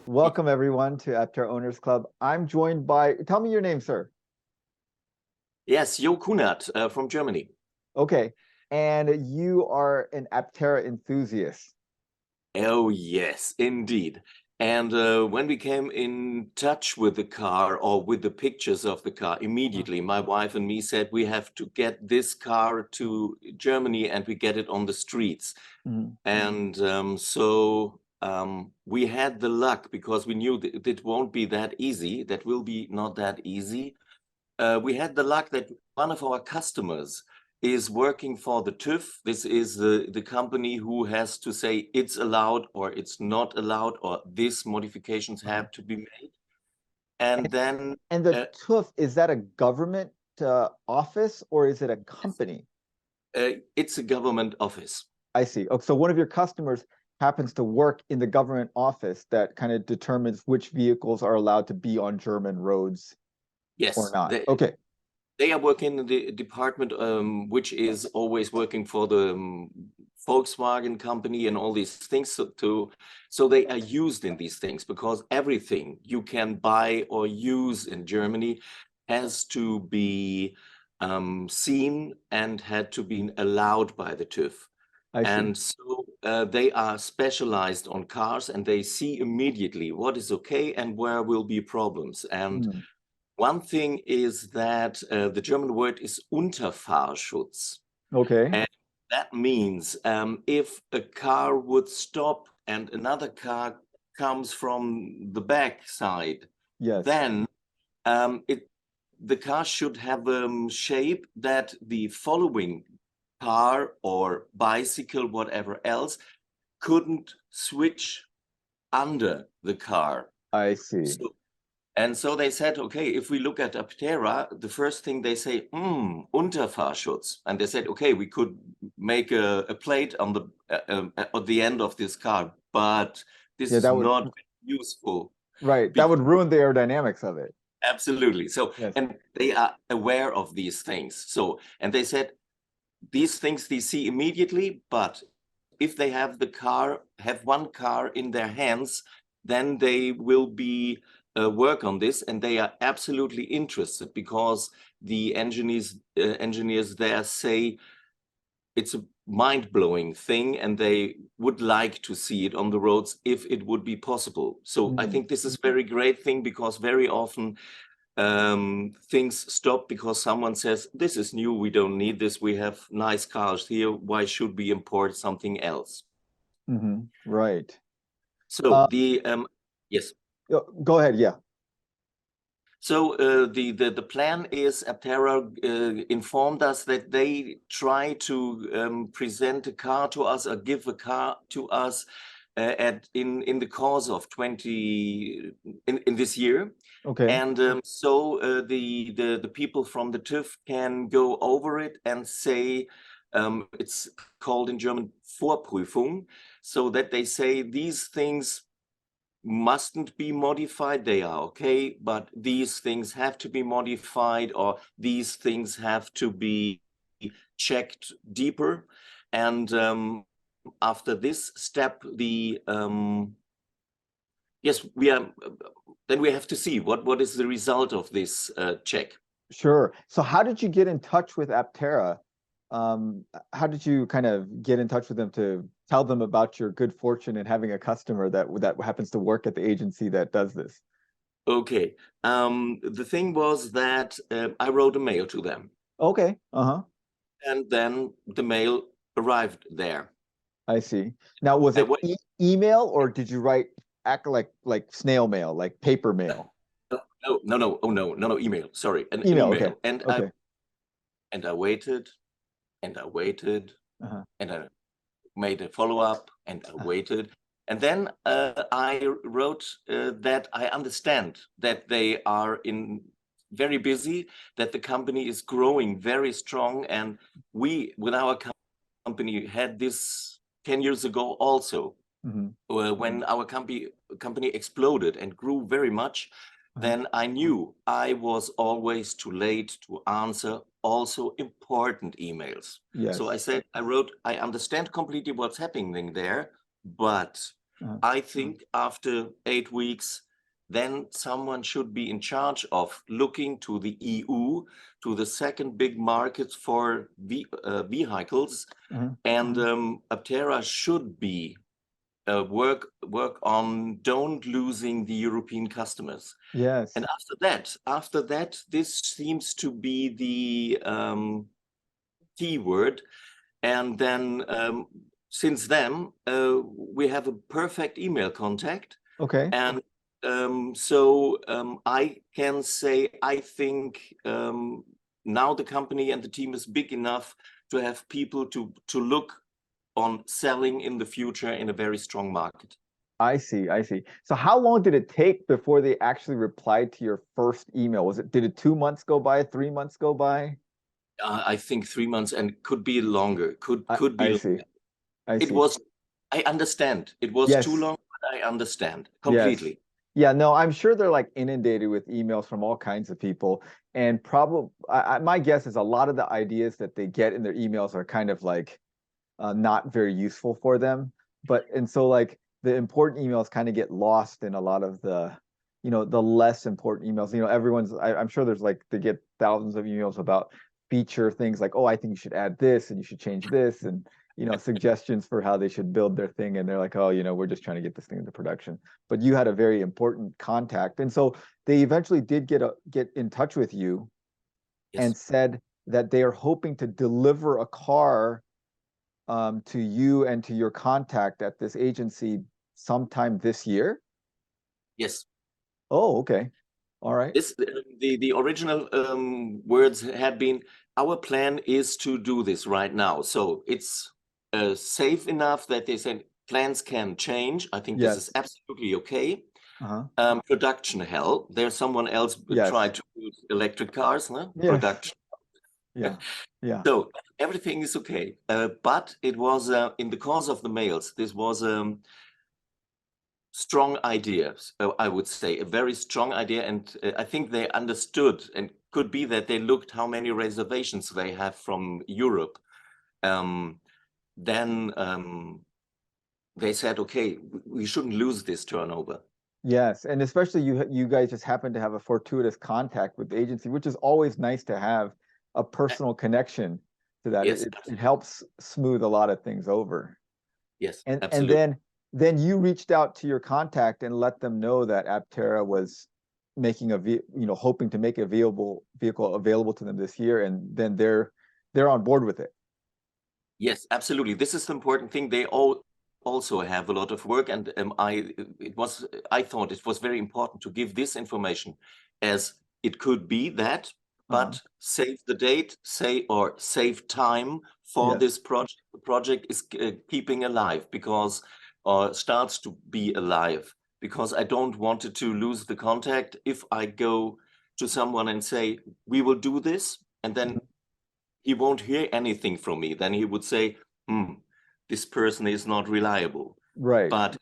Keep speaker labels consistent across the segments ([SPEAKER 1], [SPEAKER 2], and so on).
[SPEAKER 1] Welcome everyone to Aptera Owners Club. I'm joined by, tell me your name, sir.
[SPEAKER 2] Yes, Kunath from Germany.
[SPEAKER 1] Okay. And you are an Aptera enthusiast.
[SPEAKER 2] Oh, yes, indeed. And when we came in touch with the car or with the pictures of the car, immediately my wife and me said we have to get this car to Germany and we get it on the streets.
[SPEAKER 1] Mhm.
[SPEAKER 2] And we had the luck because we knew that it won't be that easy. That will be not that easy. We had the luck that one of our customers is working for the TÜV. This is the company who has to say it's allowed or it's not allowed or these modifications have to be made. And then
[SPEAKER 1] And the TÜV, is that a government office or is it a company?
[SPEAKER 2] it's a government office.
[SPEAKER 1] I see. Oh, so one of your customers happens to work in the government office that kind of determines which vehicles are allowed to be on German roads or
[SPEAKER 2] Yes,
[SPEAKER 1] not. Okay.
[SPEAKER 2] they are working in the department which is always working for the Volkswagen company and all these things. So they are used in these things because everything you can buy or use in Germany has to be seen and had to be allowed by the TÜV.
[SPEAKER 1] I see.
[SPEAKER 2] And so they are specialized on cars and they see immediately what is okay and where will be problems. And one thing is that the German word is Unterfahrschutz.
[SPEAKER 1] Okay.
[SPEAKER 2] And that means if a car would stop and another car comes from the back side,
[SPEAKER 1] Yes.
[SPEAKER 2] then the car should have a shape that the following car or bicycle, whatever else, couldn't switch under the car.
[SPEAKER 1] I see.
[SPEAKER 2] So they said, okay, if we look at Aptera, the first thing they say, Unterfahrschutz. And they said, okay, we could make a plate on at the end of this car, but this is not useful.
[SPEAKER 1] Right. That would ruin the aerodynamics of it.
[SPEAKER 2] Absolutely. So,
[SPEAKER 1] Yes.
[SPEAKER 2] and they are aware of these things. So, and they said, these things they see immediately, but if they have one car in their hands, then they will be work on this, and they are absolutely interested because the engineers there say it's a mind-blowing thing, and they would like to see it on the roads if it would be possible. So I think this is a very great thing because very often things stop because someone says, this is new, we don't need this, we have nice cars here, why should we import something else?
[SPEAKER 1] Right.
[SPEAKER 2] So yes.
[SPEAKER 1] Go ahead. Yeah.
[SPEAKER 2] So the plan is Aptera informed us that they try to present a car to us or give a car to us in the course of in this year.
[SPEAKER 1] Okay.
[SPEAKER 2] And so the people from the TÜV can go over it and say, it's called in German Vorprüfung, so that they say these things mustn't be modified, they are okay, but these things have to be modified or these things have to be checked deeper. And after this step, yes, then we have to see what is the result of this check.
[SPEAKER 1] Sure. So how did you get in touch with Aptera? How did you kind of get in touch with them to tell them about your good fortune in having a customer that happens to work at the agency that does this?
[SPEAKER 2] Okay. The thing was that I wrote a mail to them.
[SPEAKER 1] Okay. Uh-huh.
[SPEAKER 2] And then the mail arrived there.
[SPEAKER 1] I see. Now, was it email or did you act like snail mail, like paper mail?
[SPEAKER 2] No, email. Sorry, an
[SPEAKER 1] email.
[SPEAKER 2] email.
[SPEAKER 1] Okay.
[SPEAKER 2] And
[SPEAKER 1] okay.
[SPEAKER 2] I waited, and I waited, and I made a follow-up, and I waited. And then I wrote that I understand that they are very busy, that the company is growing very strong, and we, with our company, had this 10 years ago also. When our company exploded and grew very much, then I knew I was always too late to answer also important emails.
[SPEAKER 1] Yes.
[SPEAKER 2] So I wrote, I understand completely what's happening there, but I think after 8 weeks, then someone should be in charge of looking to the EU, to the second big market for vehicles, and Aptera should be work on don't losing the European customers.
[SPEAKER 1] Yes.
[SPEAKER 2] And after that, this seems to be the key word. And then since then, we have a perfect email contact.
[SPEAKER 1] Okay.
[SPEAKER 2] And so I can say, I think now the company and the team is big enough to have people to look on selling in the future in a very strong market.
[SPEAKER 1] I see. So how long did it take before they actually replied to your first email? Did it 2 months go by, 3 months go by?
[SPEAKER 2] I think 3 months, and could be longer, could be
[SPEAKER 1] I
[SPEAKER 2] longer.
[SPEAKER 1] see.
[SPEAKER 2] It was, I understand. It was too long, but I understand completely.
[SPEAKER 1] Yes. Yeah, no, I'm sure they're like inundated with emails from all kinds of people. And probably, my guess is a lot of the ideas that they get in their emails are kind of like not very useful for them. And so like the important emails kind of get lost in a lot of the, the less important emails. I'm sure there's like, they get thousands of emails about feature things like, oh, I think you should add this and you should change this, and suggestions for how they should build their thing. And they're like, oh, we're just trying to get this thing into production. But you had a very important contact. And so they eventually did get in touch with you and said that they are hoping to deliver a car to you and to your contact at this agency sometime this year?
[SPEAKER 2] Yes.
[SPEAKER 1] Oh, okay. All right.
[SPEAKER 2] The original words had been, our plan is to do this right now. So it's safe enough that they said plans can change. I think this is absolutely okay. Production hell. There's someone else tried to use electric cars, huh? Production.
[SPEAKER 1] Yeah.
[SPEAKER 2] So everything is okay. But it was in the course of the mails, this was strong idea, I would say, a very strong idea. And I think they understood, and could be that they looked how many reservations they have from Europe. Then they said, okay, we shouldn't lose this turnover.
[SPEAKER 1] Yes, and especially you guys just happen to have a fortuitous contact with the agency, which is always nice to have a personal connection to that.
[SPEAKER 2] Yes,
[SPEAKER 1] it helps smooth a lot of things over.
[SPEAKER 2] Yes,
[SPEAKER 1] and
[SPEAKER 2] absolutely.
[SPEAKER 1] And then you reached out to your contact and let them know that Aptera was making hoping to make a vehicle available to them this year, and then they're on board with it.
[SPEAKER 2] Yes, absolutely. This is the important thing. They also have a lot of work, and I thought it was very important to give this information, as it could be that, but save the date, save time for this project. The project is keeping alive, because starts to be alive, because I don't want it to lose the contact. If I go to someone and say, we will do this, and then he won't hear anything from me, then he would say, this person is not reliable.
[SPEAKER 1] Right.
[SPEAKER 2] But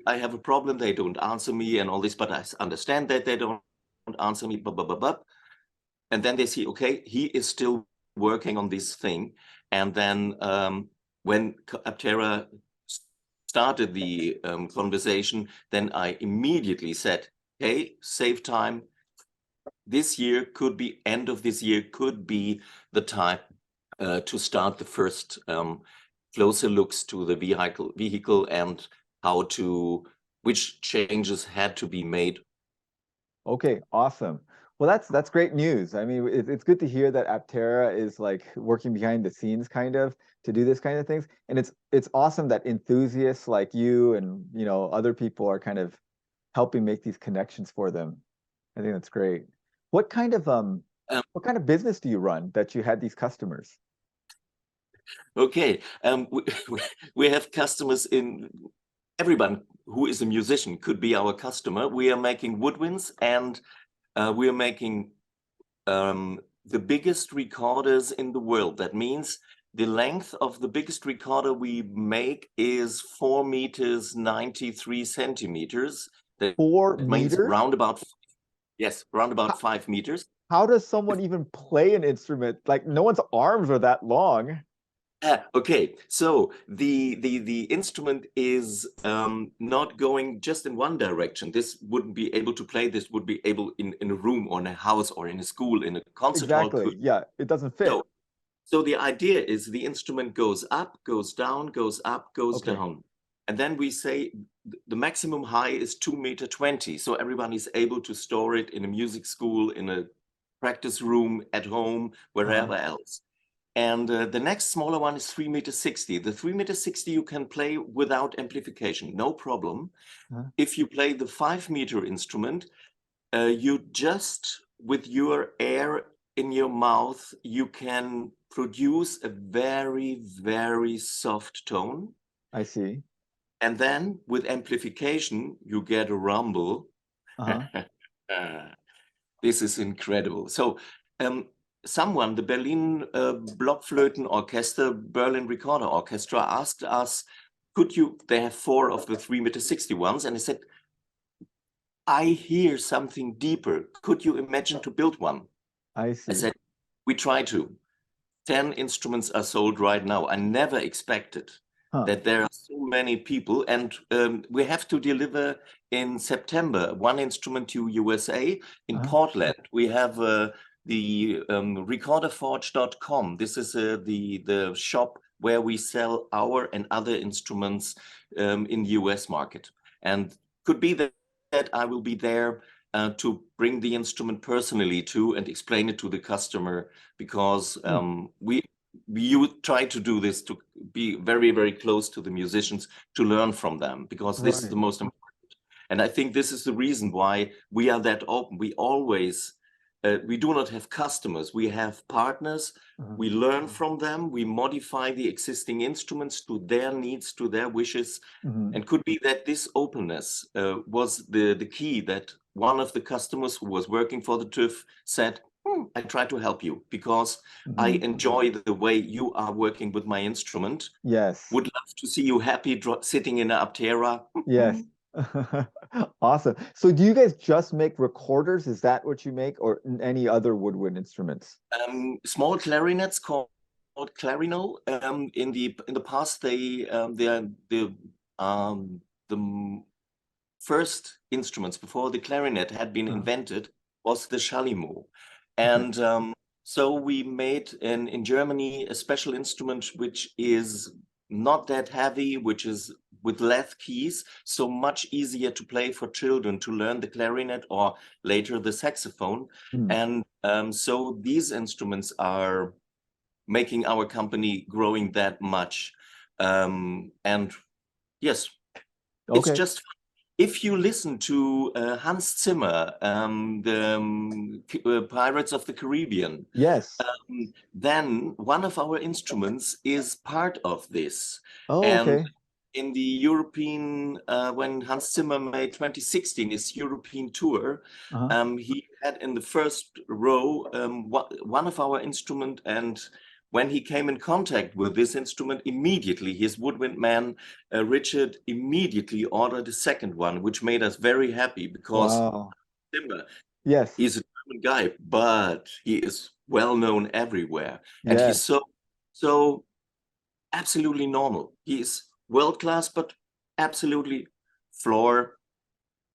[SPEAKER 2] I have a problem, they don't answer me and all this, but I understand that they don't answer me, and then they see, okay, he is still working on this thing. And then when Aptera started the conversation, then I immediately said, hey, save time. This year could be, end of this year could be the time to start the first closer looks to the vehicle and which changes had to be made.
[SPEAKER 1] Okay, awesome. Well, that's great news. I mean, it's good to hear that Aptera is like working behind the scenes kind of to do this kind of things. And it's awesome that enthusiasts like you and other people are kind of helping make these connections for them. I think that's great. What kind of business do you run that you had these customers?
[SPEAKER 2] Okay, we have customers in, everyone who is a musician could be our customer. We are making woodwinds, and we are making the biggest recorders in the world. That means the length of the biggest recorder we make is 4 meters 93 centimeters. That
[SPEAKER 1] 4
[SPEAKER 2] means
[SPEAKER 1] meters?
[SPEAKER 2] roundabout 5 meters.
[SPEAKER 1] How does someone even play an instrument? Like, no one's arms are that long.
[SPEAKER 2] Okay, so the instrument is not going just in one direction. This wouldn't be able to play. This would be able in a room or in a house or in a school, in a concert hall.
[SPEAKER 1] Exactly. Yeah, it doesn't
[SPEAKER 2] So,
[SPEAKER 1] fit.
[SPEAKER 2] so the idea is the instrument goes up, goes down, goes up, goes
[SPEAKER 1] Okay.
[SPEAKER 2] down. And then we say the maximum height is 2.20 meters. So everyone is able to store it in a music school, in a practice room, at home, wherever else. And the next smaller one is 3.60 meters. The 3.60 meters you can play without amplification, no problem. If you play the 5-meter instrument, you just, with your air in your mouth, you can produce a very, very soft tone.
[SPEAKER 1] I see.
[SPEAKER 2] And then with amplification, you get a rumble. This is incredible. So someone, the Berlin Blockflöten Orchestra, Berlin Recorder Orchestra, asked us, could you, they have 4 of the 3.60 meters ones, and I said, I hear something deeper. Could you imagine to build one?
[SPEAKER 1] I see.
[SPEAKER 2] I said, we try to. 10 instruments are sold right now. I never expected that there are so many people, and we have to deliver in September 1 instrument to USA. In Portland, we have the recorderforge.com. This is the shop where we sell our and other instruments in the US market. And could be that I will be there to bring the instrument personally too and explain it to the customer, because you try to do this to be very, very close to the musicians, to learn from them, because this is the most important. And I think this is the reason why we are that open. We always, we do not have customers, we have partners. We learn from them, we modify the existing instruments to their needs, to their wishes. And could be that this openness was the key, that one of the customers who was working for the TÜV said, I try to help you because I enjoy the way you are working with my instrument.
[SPEAKER 1] Yes.
[SPEAKER 2] Would love to see you happy sitting in an Aptera.
[SPEAKER 1] Yes. Awesome. So do you guys just make recorders? Is that what you make, or any other woodwind instruments?
[SPEAKER 2] Small clarinets called clarino. In the past, the first instruments before the clarinet had been invented was the chalumeau. And so we made in Germany a special instrument which is not that heavy, which is with less keys, so much easier to play for children to learn the clarinet or later the saxophone. And so these instruments are making our company growing that much. And yes, it's just fun. If you listen to Hans Zimmer, the Pirates of the Caribbean,
[SPEAKER 1] yes,
[SPEAKER 2] then one of our instruments is part of this.
[SPEAKER 1] okay.
[SPEAKER 2] In the European, when Hans Zimmer made 2016 his European tour, he had in the first row one of our instrument, and when he came in contact with this instrument, immediately his woodwind man, Richard, immediately ordered a second one, which made us very happy, because Zimmer, he's a German guy, but he is well known everywhere. And he's so absolutely normal. He is world-class, but absolutely floor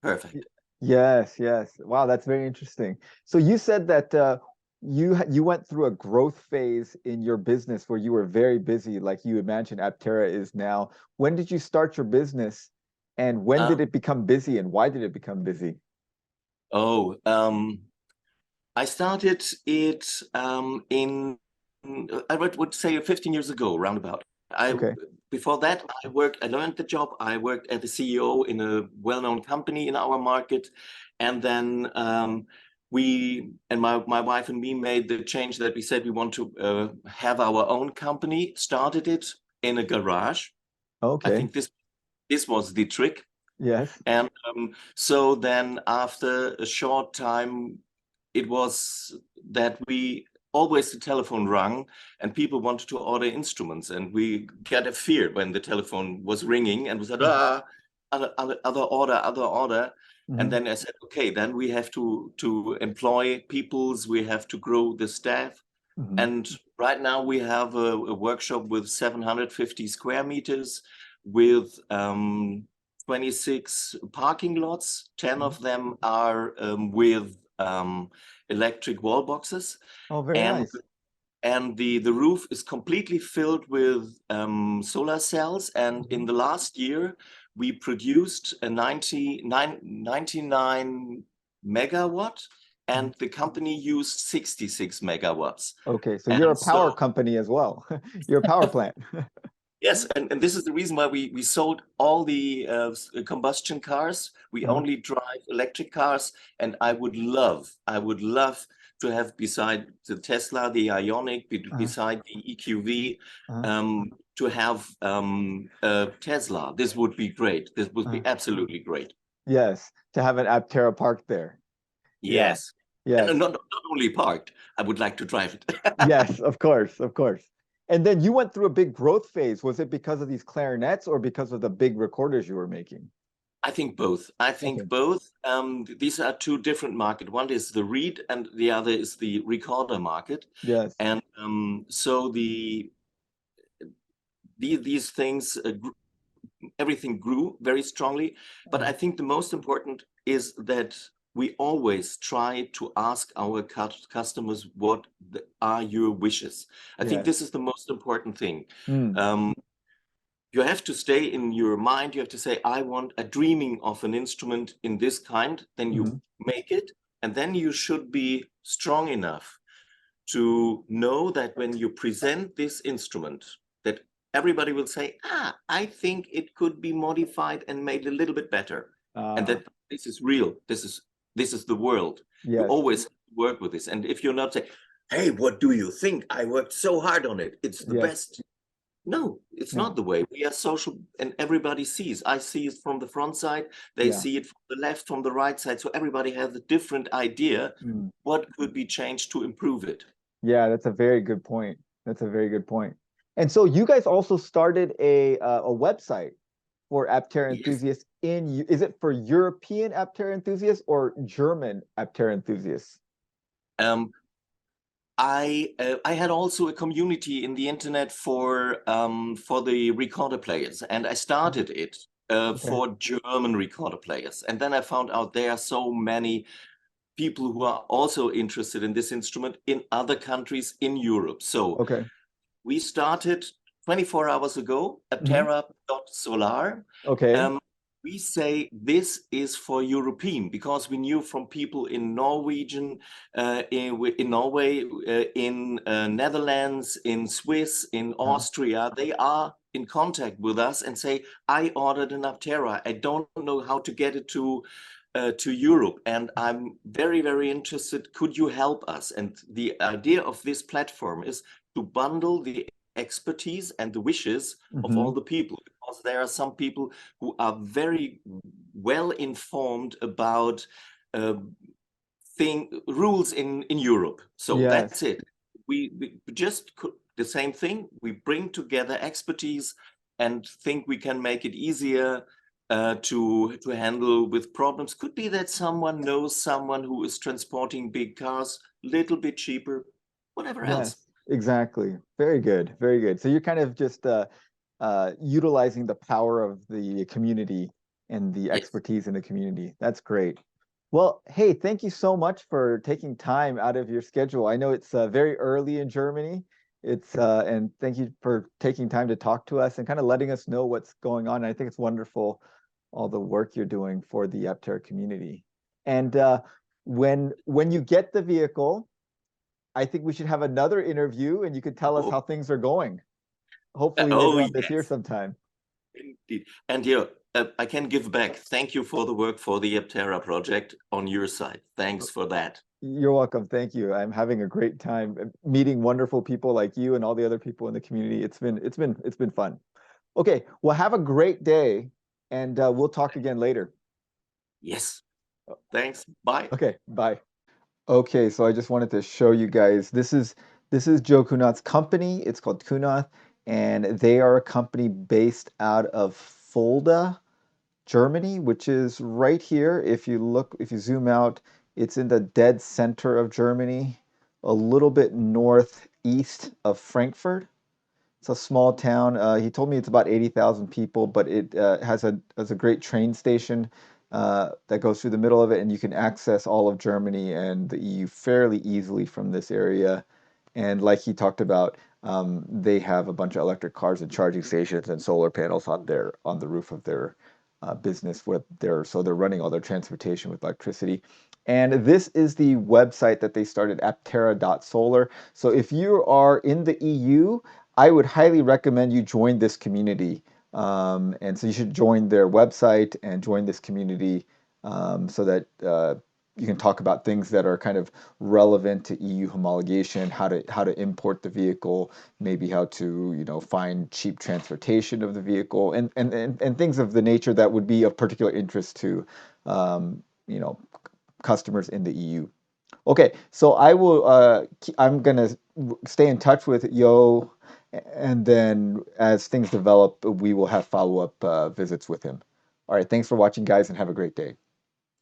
[SPEAKER 2] perfect.
[SPEAKER 1] Yes, yes. Wow, that's very interesting. So you said that you went through a growth phase in your business where you were very busy, like you imagine Aptera is now. When did you start your business, and when did it become busy, and why did it become busy?
[SPEAKER 2] I started it in, I would say 15 years ago, roundabout. Before that, I learned the job. I worked as the CEO in a well-known company in our market. And then my wife and me made the change that we said we want to have our own company, started it in a garage. I think this was the trick.
[SPEAKER 1] Yes.
[SPEAKER 2] And so then after a short time, it was that always the telephone rang and people wanted to order instruments, and we got a fear when the telephone was ringing, and we said, other order. And then I said, okay, then we have to employ peoples, we have to grow the staff.
[SPEAKER 1] Mhm.
[SPEAKER 2] And right now we have a workshop with 750 square meters with 26 parking lots. 10
[SPEAKER 1] Mhm.
[SPEAKER 2] of them are with electric wall boxes.
[SPEAKER 1] Oh, very
[SPEAKER 2] And
[SPEAKER 1] nice.
[SPEAKER 2] the roof is completely filled with solar cells. And in
[SPEAKER 1] Mhm.
[SPEAKER 2] the last year, we produced a 99 megawatt,
[SPEAKER 1] Mhm.
[SPEAKER 2] and the company used 66 megawatts.
[SPEAKER 1] Okay, so you're a
[SPEAKER 2] And
[SPEAKER 1] power
[SPEAKER 2] so,
[SPEAKER 1] company as well. You're a power plant.
[SPEAKER 2] yes, and this is the reason why we sold all the combustion cars. We
[SPEAKER 1] Uh-huh.
[SPEAKER 2] only drive electric cars, and I would love to have beside the Tesla, the Ionic,
[SPEAKER 1] Uh-huh.
[SPEAKER 2] beside the EQV,
[SPEAKER 1] Uh-huh.
[SPEAKER 2] to have a Tesla. This would be great. This would
[SPEAKER 1] Uh-huh.
[SPEAKER 2] be absolutely great.
[SPEAKER 1] Yes, to have an Aptera park there. Yeah.
[SPEAKER 2] Yes, and
[SPEAKER 1] Yes.
[SPEAKER 2] not only parked. I would like to drive it.
[SPEAKER 1] Yes, of course, of course. And then you went through a big growth phase. Was it because of these clarinets or because of the big recorders you were making?
[SPEAKER 2] I think both. I
[SPEAKER 1] Okay.
[SPEAKER 2] think both. These are two different market. One is the read, and the other is the recorder market.
[SPEAKER 1] Yes.
[SPEAKER 2] And so these things, everything grew very strongly. But I
[SPEAKER 1] Mhm.
[SPEAKER 2] think the most important is that we always try to ask our customers what are your wishes. I think
[SPEAKER 1] Yes.
[SPEAKER 2] this is the most important thing.
[SPEAKER 1] Mm.
[SPEAKER 2] Um, you have to stay in your mind. You have to say, I want a dreaming of an instrument in this kind. Then you
[SPEAKER 1] Mhm.
[SPEAKER 2] make it. And then you should be strong enough to know that when you present this instrument, that everybody will say, I think it could be modified and made a little bit better. And
[SPEAKER 1] Uh,
[SPEAKER 2] that this is real. This is the world. You
[SPEAKER 1] yes.
[SPEAKER 2] always work with this. And if you're not saying, hey, what do you think? I worked so hard on it. It's the
[SPEAKER 1] Yes.
[SPEAKER 2] best. No, it's
[SPEAKER 1] No.
[SPEAKER 2] not the way. We are social and everybody sees. I see it from the front side, they
[SPEAKER 1] Yeah.
[SPEAKER 2] see it from the left, from the right side. So everybody has a different idea
[SPEAKER 1] Mm.
[SPEAKER 2] what could be changed to improve it.
[SPEAKER 1] Yeah, that's a very good point. That's a very good point. And so you guys also started a website for Aptera
[SPEAKER 2] Yes.
[SPEAKER 1] enthusiasts is it for European Aptera enthusiasts or German Aptera enthusiasts?
[SPEAKER 2] Um, I had also a community in the internet for the recorder players, and I
[SPEAKER 1] Oh,
[SPEAKER 2] started it
[SPEAKER 1] okay.
[SPEAKER 2] for German recorder players. And then I found out there are so many people who are also interested in this instrument in other countries in Europe. So
[SPEAKER 1] Okay.
[SPEAKER 2] we started 24 hours ago,
[SPEAKER 1] Hmm.
[SPEAKER 2] Aptera.solar.
[SPEAKER 1] Okay.
[SPEAKER 2] Um, we say this is for European because we knew from people in Norwegian, in Norway, in Netherlands, in Swiss, in
[SPEAKER 1] Uh,
[SPEAKER 2] Austria, they are in contact with us and say, I ordered an Aptera. I don't know how to get it to Europe, and I'm very, very interested. Could you help us? And the idea of this platform is to bundle the expertise and the wishes of
[SPEAKER 1] hmm.
[SPEAKER 2] all the people, because there are some people who are very well informed about uh, rules in Europe. So that's
[SPEAKER 1] Yes.
[SPEAKER 2] it. We just the same thing. We bring together expertise and think we can make it easier to handle with problems. Could be that someone knows someone who is transporting big cars, little bit cheaper, whatever else.
[SPEAKER 1] Yes. Exactly. Very good. Very good. So you're kind of just utilizing the power of the community and the
[SPEAKER 2] Yes.
[SPEAKER 1] expertise in the community. That's great. Well, hey, thank you so much for taking time out of your schedule. I know it's very early in Germany. And thank you for taking time to talk to us and kind of letting us know what's going on. I think it's wonderful all the work you're doing for the Aptera community. And when you get the vehicle, I think we should have another interview and you could tell us
[SPEAKER 2] Oh,
[SPEAKER 1] how things are going. Hopefully
[SPEAKER 2] oh
[SPEAKER 1] later on this year
[SPEAKER 2] yes,
[SPEAKER 1] sometime.
[SPEAKER 2] indeed. And yeah, I can give back. Thank you for the work for the Aptera project on your side. Thanks for that.
[SPEAKER 1] You're welcome. Thank you. I'm having a great time meeting wonderful people like you and all the other people in the community. It's been fun. Okay, well, have a great day, and we'll talk again later.
[SPEAKER 2] Yes. Thanks. Bye.
[SPEAKER 1] Okay, bye. Okay, so I just wanted to show you guys. This is Joe Kunath's company. It's called Kunath, and they are a company based out of Fulda, Germany, which is right here. If you zoom out, it's in the dead center of Germany, a little bit north east of Frankfurt. It's a small town. He told me it's about 80,000 people, but it has a great train station that goes through the middle of it, and you can access all of Germany and the EU fairly easily from this area. And like he talked about, they have a bunch of electric cars and charging stations and solar panels on the roof of their business with so they're running all their transportation with electricity. And this is the website that they started, aptera.solar. So if you are in the EU, I would highly recommend you join this community. And so you should join their website and join this community so that you can talk about things that are kind of relevant to EU homologation, how to import the vehicle, maybe how to find cheap transportation of the vehicle, and things of the nature that would be of particular interest to you know customers in the EU. Okay, so I'm gonna stay in touch with Yo, and then as things develop, we will have follow-up visits with him. All right, thanks for watching, guys, and have a great day.